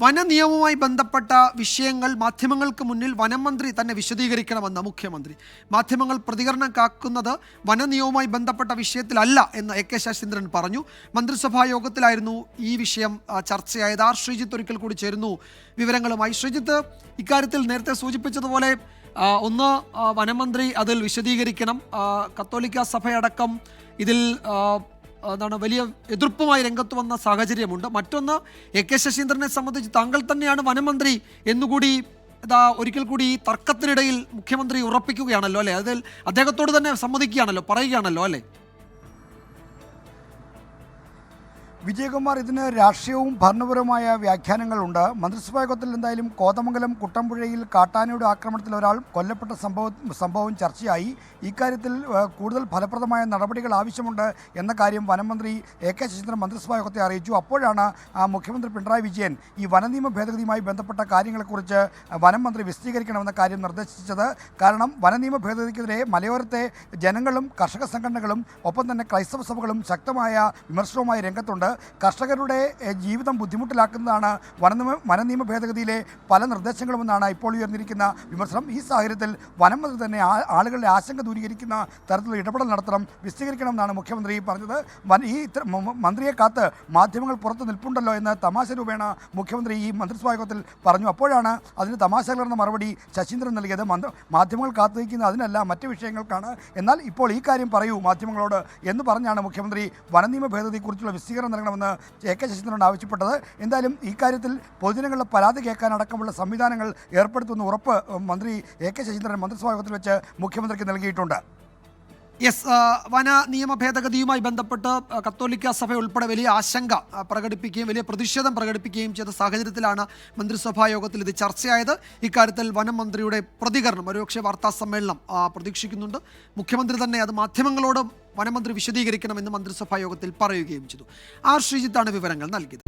വനനിയമവുമായി ബന്ധപ്പെട്ട വിഷയങ്ങൾ മാധ്യമങ്ങൾക്ക് മുന്നിൽ വനം മന്ത്രി തന്നെ വിശദീകരിക്കണമെന്ന് മുഖ്യമന്ത്രി. മാധ്യമങ്ങൾ പ്രതികരണം കാക്കുന്നത് വനനിയമവുമായി ബന്ധപ്പെട്ട വിഷയത്തിലല്ല എന്ന് എ കെ ശശീന്ദ്രൻ പറഞ്ഞു. മന്ത്രിസഭാ യോഗത്തിലായിരുന്നു ഈ വിഷയം ചർച്ചയായത്. ആർ ശ്രീജിത്ത് ഒരിക്കൽ കൂടി ചേരുന്നു വിവരങ്ങളുമായി. ശ്രീജിത്ത്, ഇക്കാര്യത്തിൽ നേരത്തെ സൂചിപ്പിച്ചതുപോലെ ഒന്ന് വനമന്ത്രി അതിൽ വിശദീകരിക്കണം. കത്തോലിക്ക സഭയടക്കം ഇതിൽ വലിയ എതിർപ്പുമായി രംഗത്ത് വന്ന സാഹചര്യമുണ്ട്. മറ്റൊന്ന്, എ കെ ശശീന്ദ്രനെ സംബന്ധിച്ച് താങ്കൾ തന്നെയാണ് വനമന്ത്രി എന്നുകൂടി ഒരിക്കൽ കൂടി ഈ തർക്കത്തിനിടയിൽ മുഖ്യമന്ത്രി ഉറപ്പിക്കുകയാണല്ലോ അല്ലേ? അതിൽ അദ്ദേഹത്തോട് തന്നെ സമ്മതിക്കുകയാണല്ലോ, പറയുകയാണല്ലോ അല്ലേ? വിജയകുമാർ, ഇതിന് രാഷ്ട്രീയവും ഭരണപരവുമായ വ്യാഖ്യാനങ്ങളുണ്ട്. മന്ത്രിസഭാ യോഗത്തിൽ എന്തായാലും കോതമംഗലം കുട്ടമ്പുഴയിൽ കാട്ടാനയുടെ ആക്രമണത്തിൽ ഒരാൾ കൊല്ലപ്പെട്ട സംഭവം ചർച്ചയായി. ഇക്കാര്യത്തിൽ കൂടുതൽ ഫലപ്രദമായ നടപടികൾ ആവശ്യമുണ്ട് എന്ന കാര്യം വനമന്ത്രി എ കെ ശശീന്ദ്രൻ മന്ത്രിസഭാ യോഗത്തെ അറിയിച്ചു. അപ്പോഴാണ് മുഖ്യമന്ത്രി പിണറായി വിജയൻ ഈ വനനിയമ ഭേദഗതിയുമായി ബന്ധപ്പെട്ട കാര്യങ്ങളെക്കുറിച്ച് വനം മന്ത്രി വിശദീകരിക്കണമെന്ന കാര്യം നിർദ്ദേശിച്ചത്. കാരണം വനനിയമ ഭേദഗതിക്കെതിരെ മലയോരത്തെ ജനങ്ങളും കർഷക സംഘടനകളും ഒപ്പം തന്നെ ക്രൈസ്തവ സഭകളും ശക്തമായ വിമർശനവുമായി രംഗത്തുണ്ട്. കർഷകരുടെ ജീവിതം ബുദ്ധിമുട്ടിലാക്കുന്നതാണ് വനനിയമ ഭേദഗതിയിലെ പല നിർദ്ദേശങ്ങളുമെന്നാണ് ഇപ്പോൾ ഉയർന്നിരിക്കുന്ന വിമർശനം. ഈ സാഹചര്യത്തിൽ വനം മന്ത്രി തന്നെ ആളുകളുടെ ആശങ്ക ദൂരീകരിക്കുന്ന തരത്തിലുള്ള ഇടപെടൽ നടത്തണം, വിശദീകരിക്കണമെന്നാണ് മുഖ്യമന്ത്രി പറഞ്ഞത്. ഈ മന്ത്രിയെ കാത്ത് മാധ്യമങ്ങൾ പുറത്ത് നിൽപ്പുണ്ടല്ലോ എന്ന് തമാശ രൂപേണ മുഖ്യമന്ത്രി ഈ മന്ത്രിസഭാ യോഗത്തിൽ പറഞ്ഞു. അപ്പോഴാണ് അതിന് തമാശ കലർന്ന മറുപടി ശശീന്ദ്രൻ നൽകിയത്. മാധ്യമങ്ങൾ കാത്തുനിൽക്കുന്നത് അതിനല്ല, മറ്റ് വിഷയങ്ങൾക്കാണ്. എന്നാൽ ഇപ്പോൾ ഈ കാര്യം പറയൂ മാധ്യമങ്ങളോട് എന്ന് പറഞ്ഞാണ് മുഖ്യമന്ത്രി വനനിയമ ഭേദഗതിയെക്കുറിച്ചുള്ള വിശദീകരണം നൽകണമെന്ന് എ കെ ശശീന്ദ്രൻ ആവശ്യപ്പെട്ടത്. എന്തായാലും ഈ കാര്യത്തിൽ പൊതുജനങ്ങളുടെ പരാതി കേൾക്കാനടക്കമുള്ള സംവിധാനങ്ങൾ ഏർപ്പെടുത്തുന്ന ഉറപ്പ് മന്ത്രി എ കെ ശശീന്ദ്രൻ മന്ത്രിസഭാ യോഗത്തിൽ വെച്ച് മുഖ്യമന്ത്രിക്ക് നൽകിയിട്ടുണ്ട്. വന നിയമ ഭേദഗതിയുമായി ബന്ധപ്പെട്ട് കത്തോലിക്ക സഭ ഉൾപ്പെടെ വലിയ ആശങ്ക പ്രകടിപ്പിക്കുകയും വലിയ പ്രതിഷേധം പ്രകടിപ്പിക്കുകയും ചെയ്ത സാഹചര്യത്തിലാണ് മന്ത്രിസഭാ യോഗത്തിൽ ഇത് ചർച്ചയായത്. ഇക്കാര്യത്തിൽ വനം മന്ത്രിയുടെ പ്രതികരണം ഒരുപക്ഷെ വാർത്താ സമ്മേളനം പ്രതീക്ഷിക്കുന്നുണ്ട്. മുഖ്യമന്ത്രി തന്നെ അത് മാധ്യമങ്ങളോട് വനമന്ത്രി വിശദീകരിക്കണമെന്ന് മന്ത്രിസഭാ യോഗത്തിൽ പറയുകയും ചെയ്തു. ആർ ശ്രീജിത്താണ് വിവരങ്ങൾ നൽകിയത്.